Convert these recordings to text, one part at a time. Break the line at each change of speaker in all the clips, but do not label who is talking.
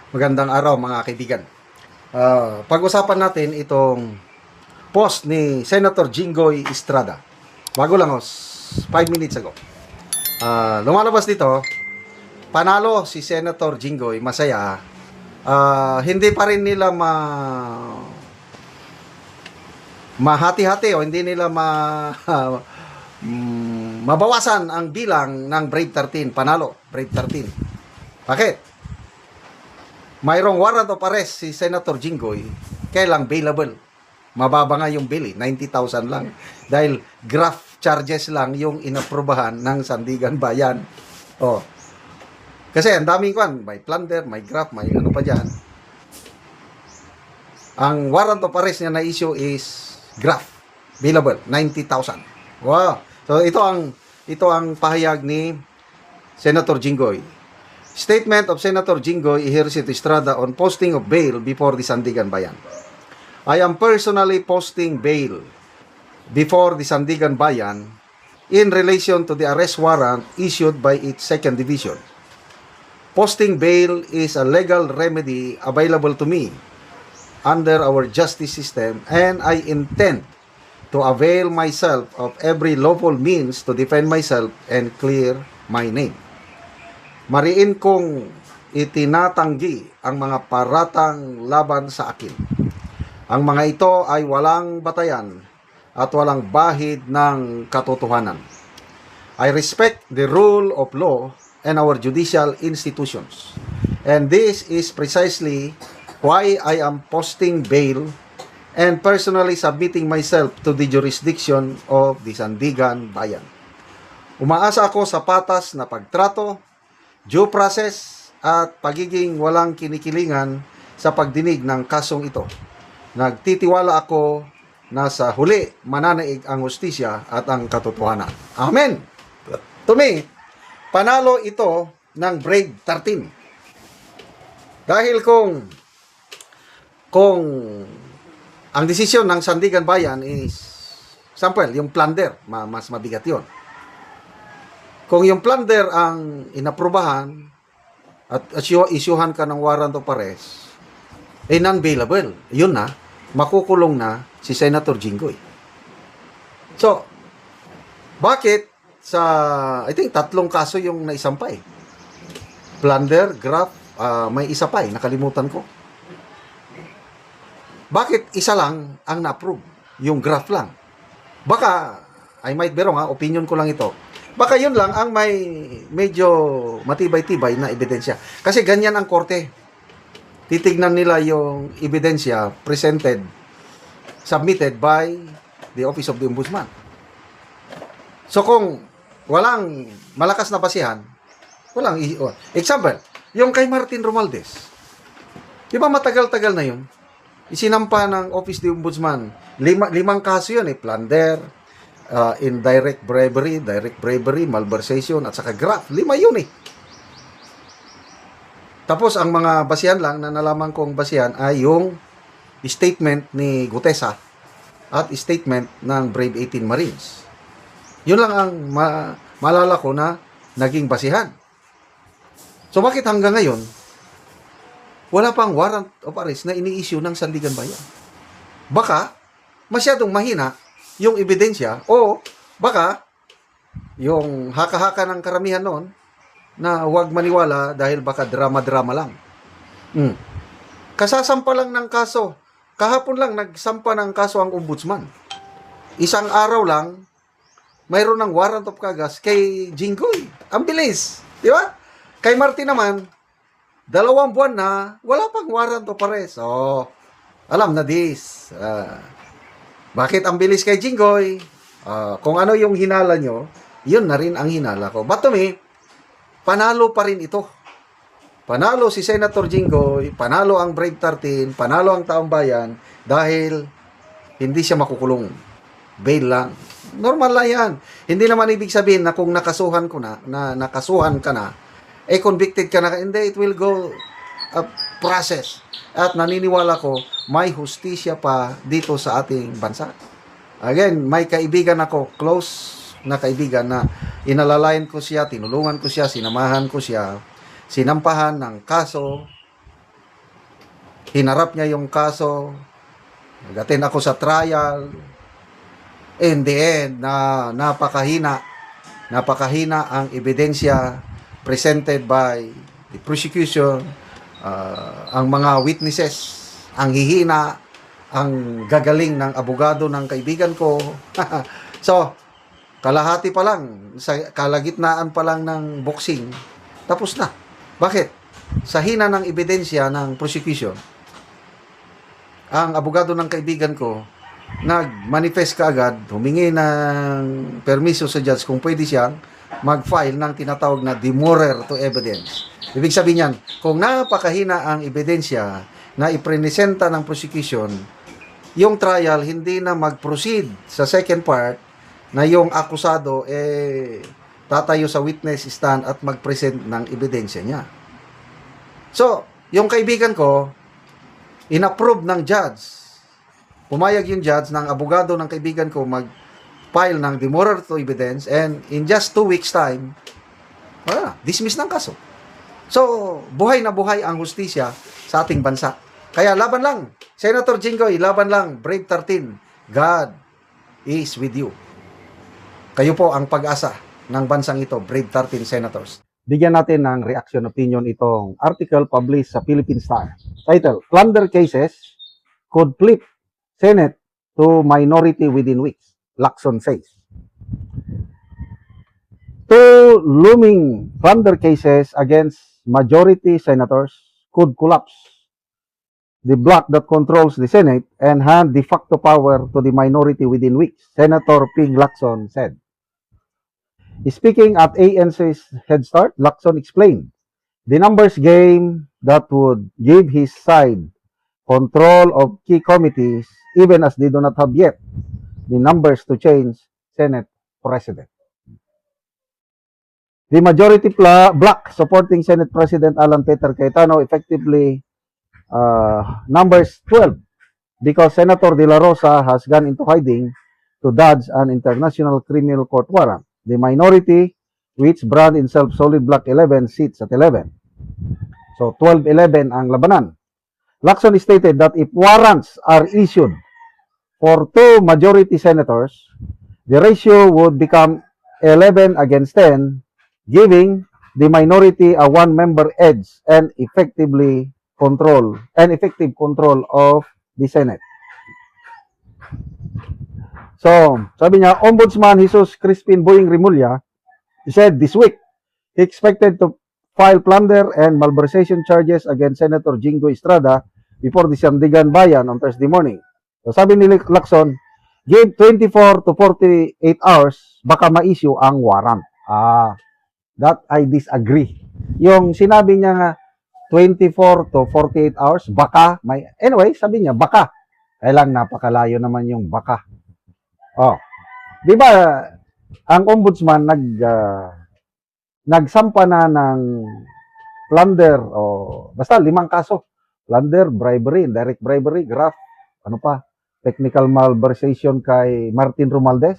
Magandang araw mga kaibigan. Pag-usapan natin itong post ni Senator Jinggoy Estrada. Bago lang 5 minutes ago. Lumalabas dito, panalo si Senator Jinggoy, masaya. Hindi pa rin nila mahati-hati o hindi nila mabawasan ang bilang ng Brave 13. Panalo, Brave 13. Bakit? Mayroong warrant of arrest si Senator Jinggoy, kailang bailable. Mababa nga yung bill, 90,000 lang. Dahil graft charges lang yung inaprubahan ng Sandigan Bayan. Oh. Kasi ang daming kwan, may plunder, may graft, may ano pa dyan. Ang warrant of arrest niya na issue is graft, bailable, 90,000. Wow. So ito ang pahayag ni Senator Jinggoy. Statement of Senator Jinggoy Ejercito Estrada on posting of bail before the Sandigan Bayan. I am personally posting bail before the Sandigan Bayan in relation to the arrest warrant issued by its 2nd Division. Posting bail is a legal remedy available to me under our justice system, and I intend to avail myself of every lawful means to defend myself and clear my name. Mariin kong itinatanggi ang mga paratang laban sa akin. Ang mga ito ay walang batayan at walang bahid ng katotohanan. I respect the rule of law and our judicial institutions. And this is precisely why I am posting bail and personally submitting myself to the jurisdiction of the Sandigan Bayan. Umaasa ako sa patas na pagtrato, due process at pagiging walang kinikilingan sa pagdinig ng kasong ito. Nagtitiwala ako na sa huli mananaig ang hustisya at ang katotohanan. Amen! To me, panalo ito ng Brave 13. Dahil kung ang desisyon ng Sandigan Bayan is, example, yung plunder, mas mabigat yun. Kung yung plunder ang inaprubahan at isyuhan ka ng warrant of arrest, non-bailable. Yun na, makukulong na si Senator Jinggoy. So, bakit I think 3 kaso yung naisampay? Plunder, graft, may isa pa nakalimutan ko. Bakit isa lang ang na-approve? Yung graft lang. Baka, I might be wrong opinion ko lang ito. Baka yun lang ang may medyo matibay-tibay na ebidensya. Kasi ganyan ang korte. Titignan nila yung ebidensya submitted by the Office of the Ombudsman. So kung walang malakas na basihan, example, yung kay Martin Romualdez. Di ba matagal-tagal na yun? Isinampa ng Office of the Ombudsman. 5 kaso yun plunder, indirect bribery, direct bribery, malversation, at saka graft. 5 yun Tapos, ang mga basihan lang na nalaman kong basihan ay yung statement ni Gutesa at statement ng Brave 18 Marines. Yun lang ang maalala ko na naging basihan. So, bakit hanggang ngayon, wala pang warrant of arrest na ini-issue ng Sandigan Bayan? Baka, masyadong mahina yung ebidensya o baka yung haka-haka ng karamihan noon na huwag maniwala dahil baka drama-drama lang. Kasasampa lang ng kaso. Kahapon lang nagsampa ng kaso ang ombudsman. Isang araw lang, mayroon ng warrant of kagas kay Jinggoy. Ang bilis. Di ba? Kay Martin naman, 2 buwan na, wala pang warrant of arrest. So, alam na this. Bakit ang bilis kay Jinggoy? Kung ano yung hinala nyo, yun na rin ang hinala ko. But to me, panalo pa rin ito. Panalo si Senator Jinggoy, panalo ang Brave 13, panalo ang taong bayan dahil hindi siya makukulong. Bail lang. Normal lang yan. Hindi naman ibig sabihin na kung nakasuhan ka na, convicted ka na, hindi, it will go a process. At naniniwala ko, may hustisya pa dito sa ating bansa. Again, may kaibigan ako, close na kaibigan na inalalayan ko siya, tinulungan ko siya, sinamahan ko siya, sinampahan ng kaso hinarap niya yung kaso, nag-attend ako sa trial. In the end, napakahina ang ebidensya presented by the prosecution, ang mga witnesses, ang hihina, ang gagaling ng abogado ng kaibigan ko. So, kalahati pa lang, sa kalagitnaan pa lang ng boxing, tapos na. Bakit? Sa hina ng ebidensya ng prosecution, ang abogado ng kaibigan ko, nag-manifest kaagad, humingi ng permiso sa judge kung pwede siyang mag-file ng tinatawag na demurrer to evidence. Ibig sabihin yan, kung napakahina ang ebidensya na ipresenta ng prosecution, yung trial hindi na mag-proceed sa second part na yung akusado tatayo sa witness stand at mag-present ng ebidensya niya. So, yung kaibigan ko, in-approve ng judge. Pumayag yung judge ng abogado ng kaibigan ko mag-file ng demurrer to evidence, and in just 2 weeks time, dismiss ng kaso. So, buhay na buhay ang hustisya sa ating bansa. Kaya laban lang. Senator Jinggoy, laban lang. Brave 13. God is with you. Kayo po ang pag-asa ng bansang ito, Brave 13 Senators. Bigyan natin ng reaction opinion itong article published sa Philippine Star. Title, Plunder Cases Could Flip Senate to Minority Within Weeks, Lacson says. Two looming plunder cases against majority senators could collapse the bloc that controls the Senate and hand de facto power to the minority within weeks, Senator Ping Lacson said. Speaking at ANC's Head Start, Lacson explained the numbers game that would give his side control of key committees even as they do not have yet the numbers to change Senate President. The majority bloc supporting Senate President Alan Peter Cayetano effectively numbers 12 because Senator De La Rosa has gone into hiding to dodge an international criminal court warrant. The minority, which brand itself solid block 11, sits at 11. So 12-11 ang labanan. Lacson stated that if warrants are issued for two majority senators, the ratio would become 11 against 10, giving the minority a one-member edge and effective control of the Senate. So, sabi niya, Ombudsman Jesus Crispin Boying Rimulya said this week he expected to file plunder and malversation charges against Senator Jinggoy Estrada before the Sandigan Bayan on Thursday morning. So, sabi ni Lacson, give 24 to 48 hours, baka ma-issue ang warrant. That I disagree. Yung sinabi niya nga, 24 to 48 hours, baka may... Anyway, sabi niya, baka. Kailang napakalayo naman yung baka. Di ba, ang ombudsman nagsampa na ng plunder o basta 5 kaso. Plunder, bribery, indirect bribery, graft, ano pa, technical malversation kay Martin Romualdez.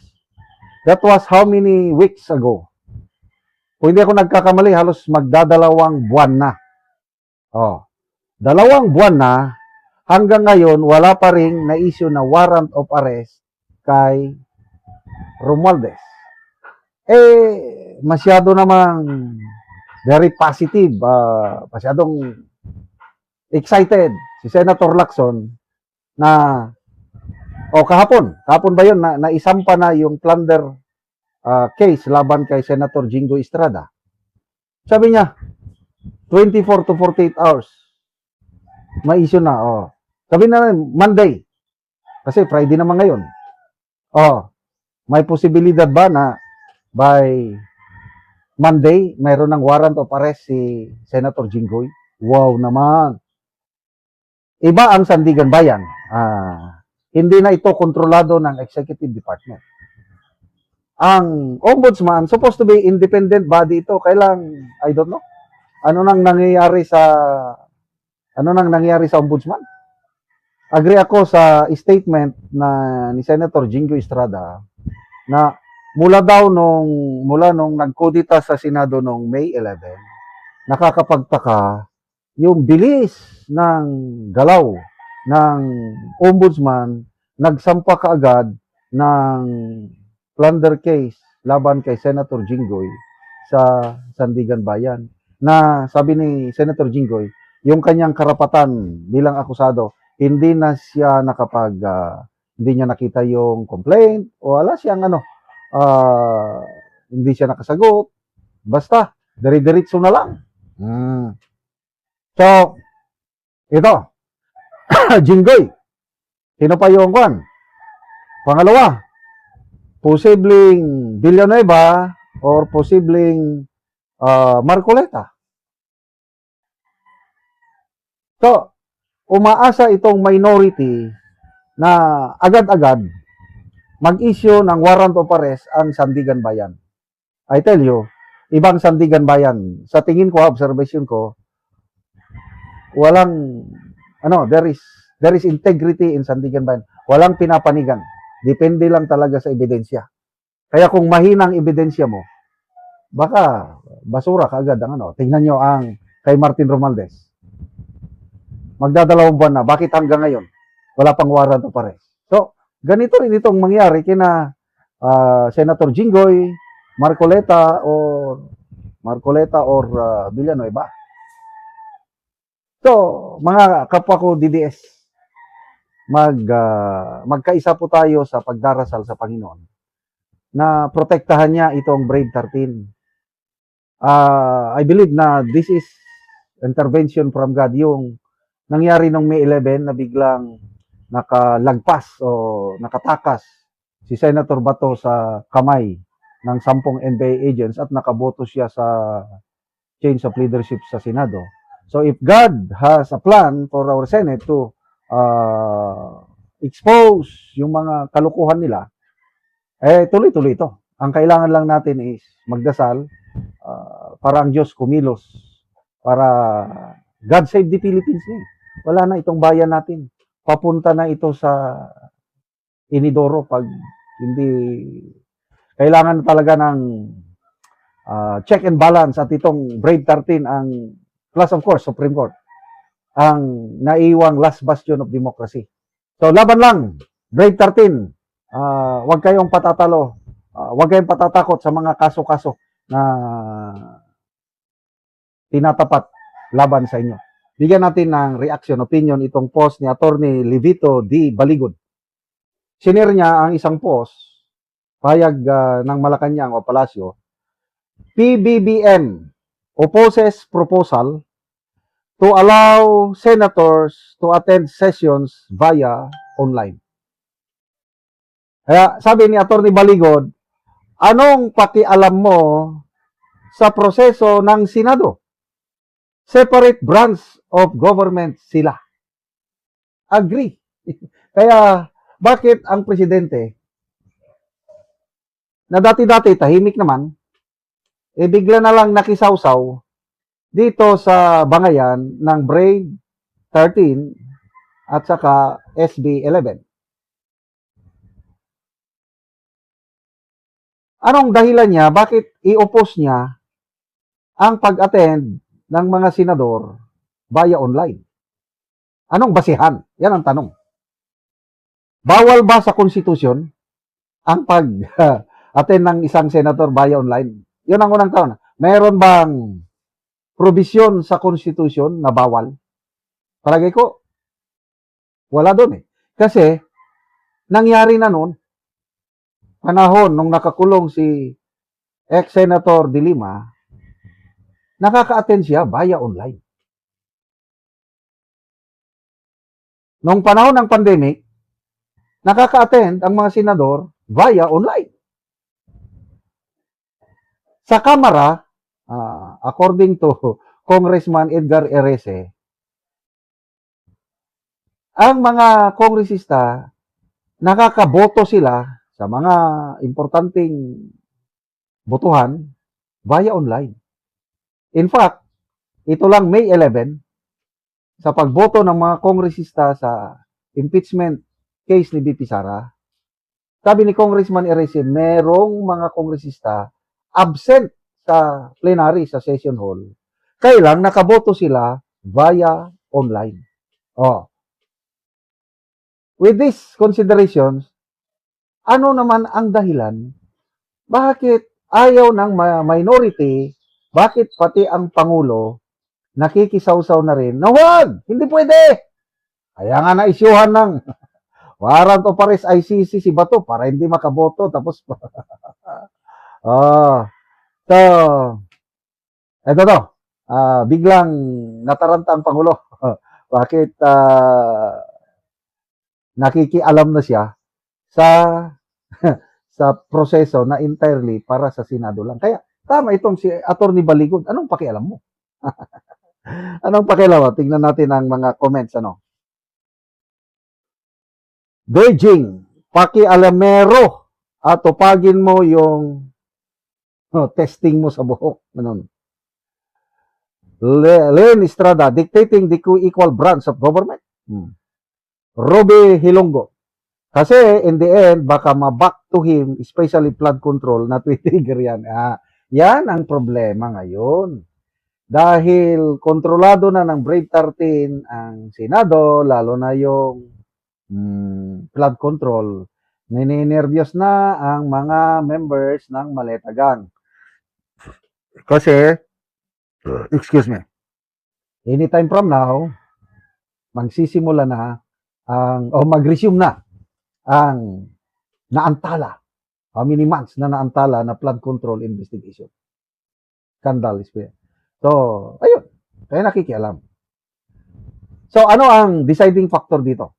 That was how many weeks ago? Kung hindi ako nagkakamali, halos magdadalawang buwan na. 2 buwan na, hanggang ngayon, wala pa ring na-issue na warrant of arrest kay Romualdez. Masyado namang very positive, masyadong excited si Senator Lacson na kahapon ba yun na isampa na yung plunder case laban kay Senator Jinggoy Estrada. Sabi niya 24 to 48 hours ma-issue na. Sabi na Monday kasi Friday naman ngayon. May posibilidad ba na by Monday mayroon ng warrant of arrest si Senator Jinggoy? Wow naman. Iba ang Sandigan Bayan. Hindi na ito kontrolado ng executive department. Ang ombudsman supposed to be independent body ito. Kailang, I don't know, ano nang nangyayari sa ombudsman? Agree ako sa statement ni Senator Jinggoy Estrada na mula nung nagkodita sa Senado noong May 11, nakakapagtaka
yung bilis ng galaw ng ombudsman, nagsampa kaagad ng plunder case laban kay Senator Jinggoy sa Sandigan Bayan. Na sabi ni Senator Jinggoy, yung kanyang karapatan bilang akusado, hindi na siya hindi niya nakita yung complaint o wala siyang hindi siya nakasagot. Basta, dire-diretso na lang. So, ito, Jinggoy, sino pa yung kwan? Pangalawa, posibleng Villanueva or posibleng Marcoleta. So, umaasa itong minority na agad-agad mag-issue ng warrant of arrest ang Sandigan Bayan. I tell you, ibang Sandigan Bayan, sa tingin ko, observation ko, walang, there is integrity in Sandigan Bayan. Walang pinapanigan. Depende lang talaga sa ebidensya. Kaya kung mahinang ebidensya mo, baka basura kaagad ang Tingnan nyo ang kay Martin Romualdez. Magdadalawang buwan na. Bakit hanggang ngayon? Wala pang warrant of arrest. So, ganito rin itong mangyari kina Senator Jinggoy, Marcoleta or Villanueva. So, mga kapwa ko DDS, magkaisa po tayo sa pagdarasal sa Panginoon na protektahan niya itong Brave 13. I believe na this is intervention from God. Yung nangyari nung May 11 na biglang nakalagpas o nakatakas si Senator Bato sa kamay ng 10 NBI agents at nakaboto siya sa change of leadership sa Senado. So if God has a plan for our Senate to expose yung mga kalukuhan nila, tuloy-tuloy ito. Ang kailangan lang natin is magdasal para ang Diyos kumilos para God save the Philippines. Wala na itong bayan natin. Papunta na ito sa inidoro pag hindi kailangan talaga ng check and balance at itong Brave 13 ang plus of course Supreme Court ang naiwang last bastion of democracy. So laban lang, Brave 13, huwag kayong patatalo, huwag kayong patatakot sa mga kaso-kaso na tinatapat laban sa inyo. Bigyan natin ng reaction, opinion itong post ni Attorney Levito D. Baligod. Sinare niya ang isang post, pahayag ng Malacanang o Palasyo, PBBM opposes proposal to allow senators to attend sessions via online. Kaya sabi ni Attorney Baligod, anong pakialam mo sa proseso ng Senado? Separate branch of government sila. Agree. Kaya bakit ang presidente na dati-dati tahimik naman, bigla na lang nakisawsaw dito sa bangayan ng Brave 13 at saka SB 11. Anong dahilan niya? Bakit i-oppose niya ang pag-attend ng mga senador via online? Anong basihan? Yan ang tanong. Bawal ba sa konstitusyon ang pag-attend ng isang senador via online? Yun ang unang tanong. Meron bang provision sa konstitusyon na bawal? Palagay ko, wala doon eh. Kasi, nangyari na noon, panahon nung nakakulong si ex-senator De Lima, nakaka-attend siya via online. Nung panahon ng pandemic, nakaka-attend ang mga senador via online. Sa Kamara, according to Congressman Edgar Erese, ang mga kongresista, nakakaboto sila sa mga importanteng botohan via online. In fact, ito lang May 11, sa pagboto ng mga kongresista sa impeachment case ni BP Sara, sabi ni Congressman Erese, merong mga kongresista absent sa plenary, sa session hall. Kailang nakaboto sila via online. Oh. With these considerations, ano naman ang dahilan bakit ayaw ng minority, bakit pati ang Pangulo nakikisawsaw na rin na huwag, hindi pwede. Kaya nga na-isyuhan ng warrant of arrest ICC si Bato para hindi makaboto. Tapos, so, eto to, biglang nataranta ang Pangulo. Bakit nakikialam na siya sa sa proseso na entirely para sa Senado lang. Kaya tama itong si Attorney Baligod. Anong pakialam mo? Anong pakialam mo? Tingnan natin ang mga comments. Beijing, pakialamero at tupagin mo yung testing mo sa buhok. Ganun. Len Estrada, dictating the co-equal branch of government. Ruby Hilonggo, kasi in the end, baka ma-back to him, especially flood control, na trigger yan. Yan ang problema ngayon. Dahil kontrolado na ng Brave 13 ang Senado, lalo na yung flood control, nininervyos na ang mga members ng Maleta Gang. Kasi, excuse me, anytime from now, magsisimula na mag-resume na ang naantala, how many months na naantala na flood control investigation. Scandal is fair. So, ayun, kaya nakikialam. So, ano ang deciding factor dito?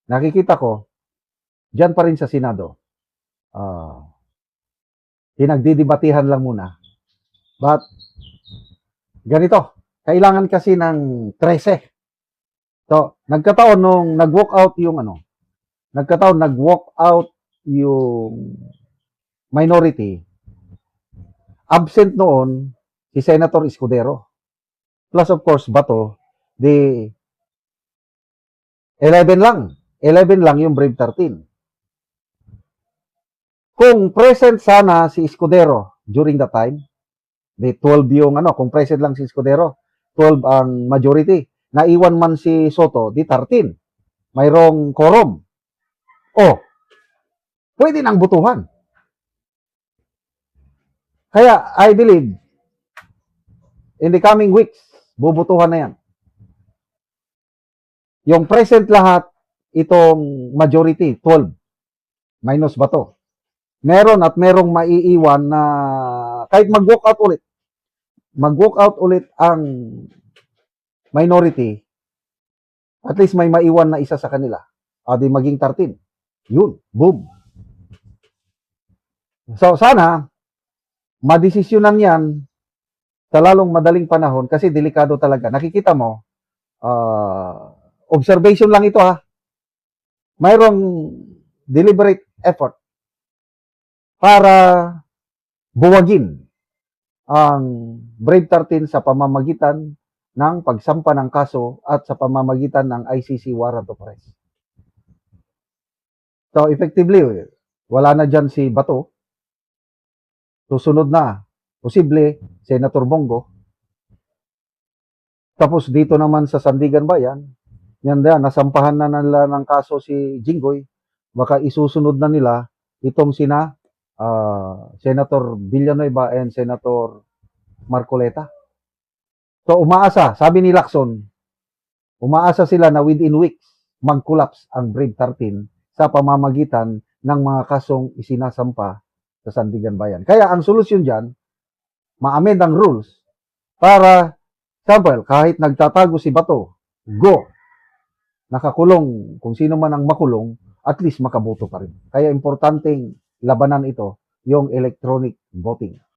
Nakikita ko, dyan pa rin sa Senado, pinagdidibatihan lang muna. But, ganito, kailangan kasi ng 13. So, nagkataon nung nag-walk out yung minority, absent noon si Senator Escudero. Plus of course, Bato, the 11 lang yung Brave 13. Kung present sana si Escudero during that time, the 12 yung kung present lang si Escudero, 12 ang majority. Naiwan man si Soto, di 13. Mayroong quorum. Pwede nang butuhan. Kaya, I believe, in the coming weeks, bubutuhan na yan. Yung present lahat, itong majority, 12, minus Bato. Meron at merong maiiwan na kahit mag-walk out ulit ang minority, at least may maiwan na isa sa kanila. Di maging 13. Yun, boom. So, sana, madesisyonan yan sa lalong madaling panahon kasi delikado talaga. Nakikita mo, observation lang ito mayroong deliberate effort para buwagin ang Brave 13 sa pamamagitan ng pagsampa ng kaso at sa pamamagitan ng ICC warrant of arrest. So, effectively, wala na dyan si Bato. Susunod na, posible, Senator Bongo. Tapos dito naman sa Sandigan Bayan, nasampahan na nila ng kaso si Jinggoy. Baka isusunod na nila itong Senator Villanueva and Senator Marcoleta. So umaasa, sabi ni Lacson, umaasa sila na within weeks mag-collapse ang Brave 13 sa pamamagitan ng mga kasong isinasampa sa Sandigan Bayan. Kaya ang solusyon dyan, ma-amend ang rules para, example, kahit nagtatago si Bato, go, nakakulong, kung sino man ang makulong, at least makaboto pa rin. Kaya importanteng labanan ito, yung electronic voting.